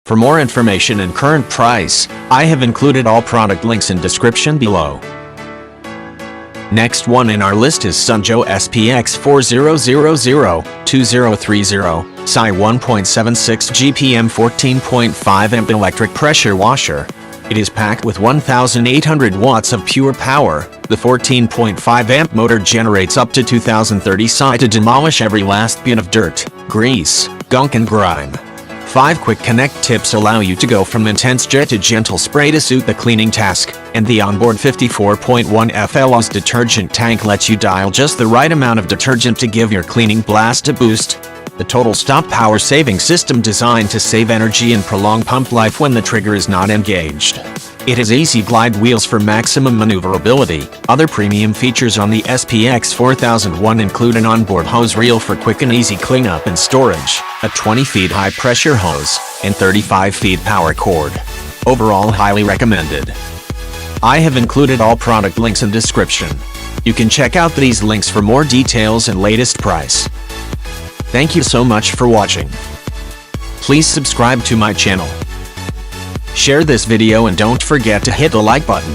For more information and current price, I have included all product links in description below. Next one in our list is Sunjo SPX4000 2030 PSI 1.76 GPM 14.5-Amp Electric Pressure Washer. It is packed with 1,800 watts of pure power. The 14.5-amp motor generates up to 2,030 psi to demolish every last bit of dirt, grease, gunk and grime. 5 quick connect tips allow you to go from intense jet to gentle spray to suit the cleaning task, and the onboard 54.1 detergent tank lets you dial just the right amount of detergent to give your cleaning blast a boost. The total stop power saving system designed to save energy and prolong pump life when the trigger is not engaged. It has easy glide wheels for maximum maneuverability. Other premium features on the SPX4000 include an onboard hose reel for quick and easy cleanup and storage, a 20 feet high pressure hose, and 35 feet power cord. Overall, highly recommended. I have included all product links in description. You can check out these links for more details and latest price. Thank you so much for watching. Please subscribe to my channel. Share this video and don't forget to hit the like button.